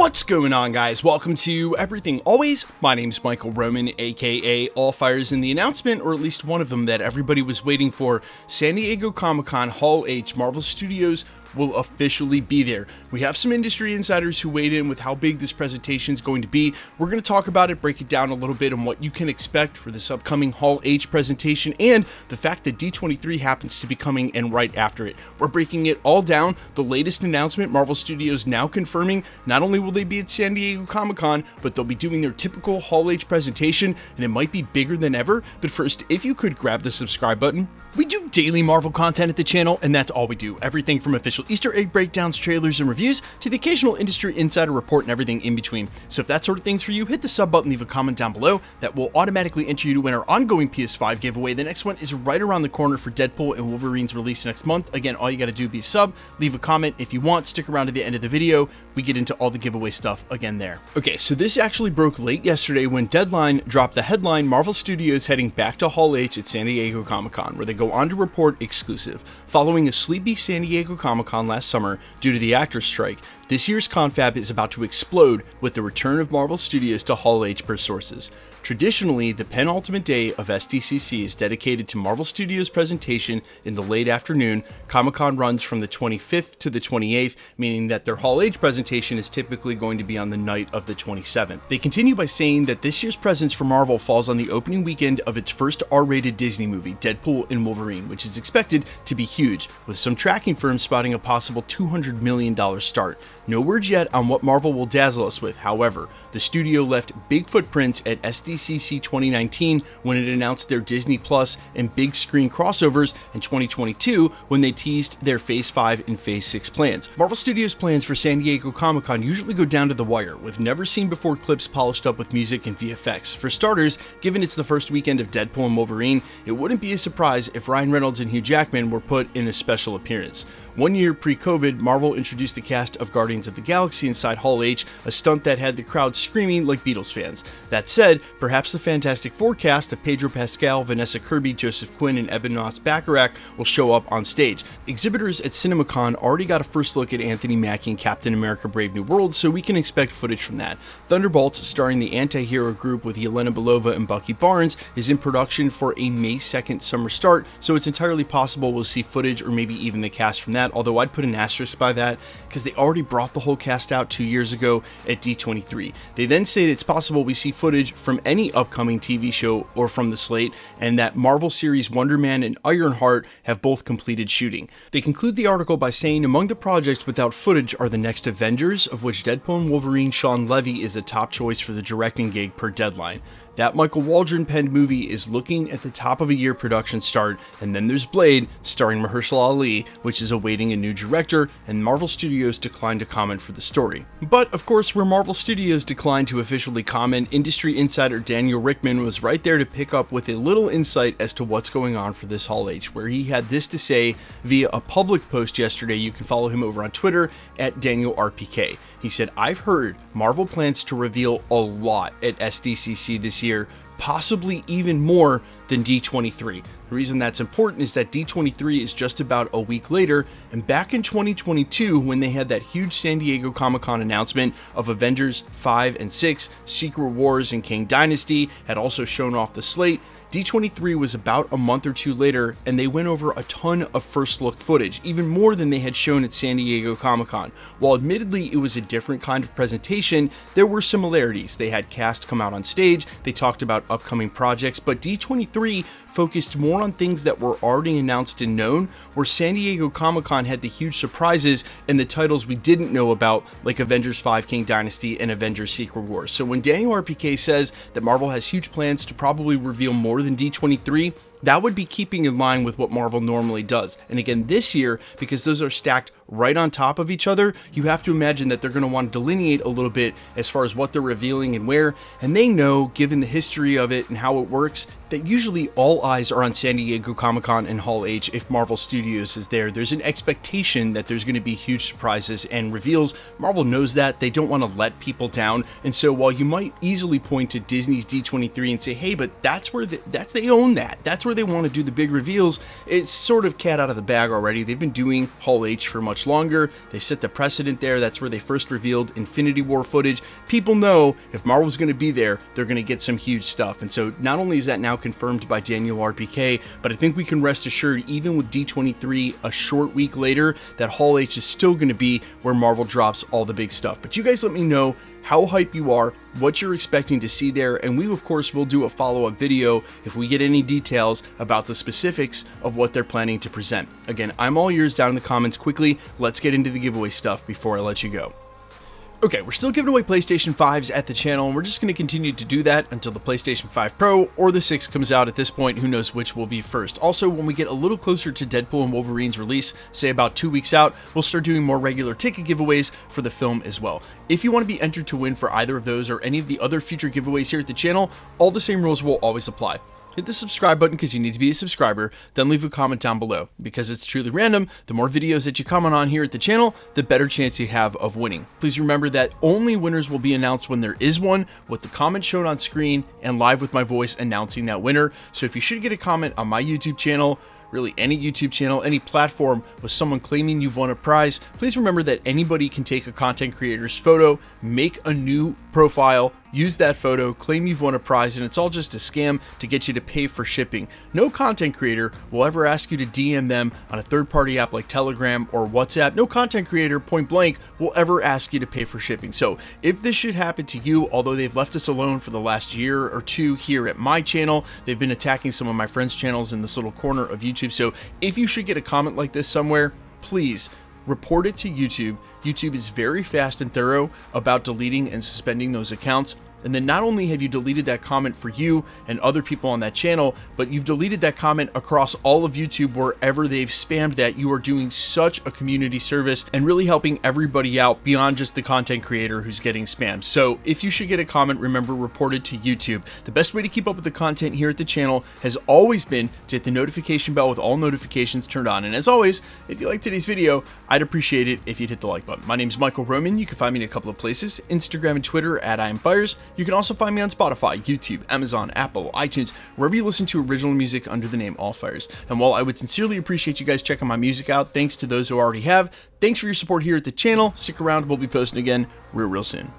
What's going on, guys? Welcome to Everything Always. My name's Michael Roman, aka All Fires, in the announcement, or at least one of them that everybody was waiting for. San Diego Comic-Con Hall H, Marvel Studios will officially be there. We have some industry insiders who weighed in with how big this presentation is going to be. We're going to talk about it, break it down a little bit on what you can expect for this upcoming Hall H presentation, and the fact that D23 happens to be coming in right after it. We're breaking it all down. The latest announcement, Marvel Studios now confirming not only will they be at San Diego Comic-Con, but they'll be doing their typical Hall H presentation, and it might be bigger than ever. But first, if you could grab the subscribe button. We do daily Marvel content at the channel, and that's all we do. Everything from official Easter egg breakdowns, trailers, and reviews, to the occasional industry insider report and everything in between. So if that sort of thing's for you, hit the sub button, leave a comment down below. That will automatically enter you to win our ongoing PS5 giveaway. The next one is right around the corner for Deadpool and Wolverine's release next month. Again, all you gotta do is be a sub, leave a comment if you want, stick around to the end of the video. We get into all the giveaway stuff again there. Okay, so this actually broke late yesterday when Deadline dropped the headline, Marvel Studios heading back to Hall H at San Diego Comic-Con, where they go on to report exclusive. Following a sleepy San Diego Comic-Con last summer due to the actors' strike, this year's confab is about to explode with the return of Marvel Studios to Hall H per sources. Traditionally, the penultimate day of SDCC is dedicated to Marvel Studios' presentation in the late afternoon. Comic-Con runs from the 25th to the 28th, meaning that their Hall H presentation is typically going to be on the night of the 27th. They continue by saying that this year's presence for Marvel falls on the opening weekend of its first R-rated Disney movie, Deadpool and Wolverine, which is expected to be huge, with some tracking firms spotting a possible $200 million start. No word yet on what Marvel will dazzle us with. However, the studio left big footprints at SDCC 2019 when it announced their Disney Plus and big screen crossovers, in 2022 when they teased their Phase 5 and Phase 6 plans. Marvel Studios' plans for San Diego Comic-Con usually go down to the wire, with never-seen-before clips polished up with music and VFX. For starters, given it's the first weekend of Deadpool and Wolverine, it wouldn't be a surprise if Ryan Reynolds and Hugh Jackman were put in a special appearance. 1 year pre-COVID, Marvel introduced the cast of Guardians of the Galaxy inside Hall H, a stunt that had the crowd screaming like Beatles fans. That said, perhaps the Fantastic Four cast of Pedro Pascal, Vanessa Kirby, Joseph Quinn, and Ebenos Bacharach will show up on stage. Exhibitors at CinemaCon already got a first look at Anthony Mackie in Captain America Brave New World, so we can expect footage from that. Thunderbolts, starring the anti-hero group with Yelena Belova and Bucky Barnes, is in production for a May 2nd summer start, so it's entirely possible we'll see footage or maybe even the cast from that, although I'd put an asterisk by that because they already brought the whole cast out 2 years ago at D23. They then say that it's possible we see footage from any upcoming TV show or from the slate, and that Marvel series Wonder Man and Ironheart have both completed shooting. They conclude the article by saying among the projects without footage are the next Avengers, of which Deadpool and Wolverine Sean Levy is a top choice for the directing gig per Deadline. That Michael Waldron penned movie is looking at the top of a year production start, and then there's Blade, starring Mahershala Ali, which is awaiting a new director, and Marvel Studios declined to comment for the story. But, of course, where Marvel Studios declined to officially comment, industry insider Daniel Rickman was right there to pick up with a little insight as to what's going on for this Hall H, where he had this to say via a public post yesterday. You can follow him over on Twitter at DanielRPK. He said, "I've heard Marvel plans to reveal a lot at SDCC this year, possibly even more than D23. The reason that's important is that D23 is just about a week later, and back in 2022, when they had that huge San Diego Comic-Con announcement of Avengers 5 and 6, Secret Wars and Kang Dynasty had also shown off the slate. D23 was about a month or two later, and they went over a ton of first look footage, even more than they had shown at San Diego Comic-Con. While admittedly it was a different kind of presentation, there were similarities. They had cast come out on stage, they talked about upcoming projects, but D23 focused more on things that were already announced and known, where San Diego Comic-Con had the huge surprises and the titles we didn't know about, like Avengers 5 Kang Dynasty and Avengers Secret Wars. So when Daniel RPK says that Marvel has huge plans to probably reveal more than D23, that would be keeping in line with what Marvel normally does. And again, this year, because those are stacked right on top of each other, you have to imagine that they're going to want to delineate a little bit as far as what they're revealing and where, and they know, given the history of it and how it works, that usually all eyes are on San Diego Comic-Con and Hall H if Marvel Studios is there. There's an expectation that there's going to be huge surprises and reveals. Marvel knows that. They don't want to let people down, and so while you might easily point to Disney's D23 and say, hey, but that's where they own that. That's where where they want to do the big reveals, it's sort of cat out of the bag already. They've been doing Hall H for much longer. They set the precedent there. That's where they first revealed Infinity War footage. People know if Marvel's going to be there, they're going to get some huge stuff. And so not only is that now confirmed by Daniel RPK, but I think we can rest assured, even with D23 a short week later, that Hall H is still going to be where Marvel drops all the big stuff. But you guys let me know how hype you are, what you're expecting to see there, and we of course will do a follow-up video if we get any details about the specifics of what they're planning to present. Again, I'm all ears down in the comments quickly. Let's get into the giveaway stuff before I let you go. Okay, we're still giving away PlayStation 5s at the channel, and we're just going to continue to do that until the PlayStation 5 Pro or the 6 comes out. At this point, who knows which will be first. Also, when we get a little closer to Deadpool and Wolverine's release, say about 2 weeks out, we'll start doing more regular ticket giveaways for the film as well. If you want to be entered to win for either of those or any of the other future giveaways here at the channel, all the same rules will always apply. Hit the subscribe button because you need to be a subscriber, then leave a comment down below. Because it's truly random, the more videos that you comment on here at the channel, the better chance you have of winning. Please remember that only winners will be announced when there is one, with the comment shown on screen and live with my voice announcing that winner. So if you should get a comment on my YouTube channel, really any YouTube channel, any platform with someone claiming you've won a prize, please remember that anybody can take a content creator's photo, make a new profile, use that photo, claim you've won a prize, and it's all just a scam to get you to pay for shipping. No content creator will ever ask you to DM them on a third-party app like Telegram or WhatsApp. No content creator, point blank, will ever ask you to pay for shipping. So if this should happen to you, although they've left us alone for the last year or two here at my channel, they've been attacking some of my friends' channels in this little corner of YouTube. So if you should get a comment like this somewhere, please report it to YouTube. YouTube is very fast and thorough about deleting and suspending those accounts. And then not only have you deleted that comment for you and other people on that channel, but you've deleted that comment across all of YouTube wherever they've spammed that. You are doing such a community service and really helping everybody out beyond just the content creator who's getting spammed. So if you should get a comment, remember, report it to YouTube. The best way to keep up with the content here at the channel has always been to hit the notification bell with all notifications turned on. And as always, if you liked today's video, I'd appreciate it if you'd hit the like button. My name is Michael Roman. You can find me in a couple of places, Instagram and Twitter at IamFires. You can also find me on Spotify, YouTube, Amazon, Apple, iTunes, wherever you listen to original music under the name Allfires. And while I would sincerely appreciate you guys checking my music out, thanks to those who already have, thanks for your support here at the channel. Stick around, we'll be posting again real soon.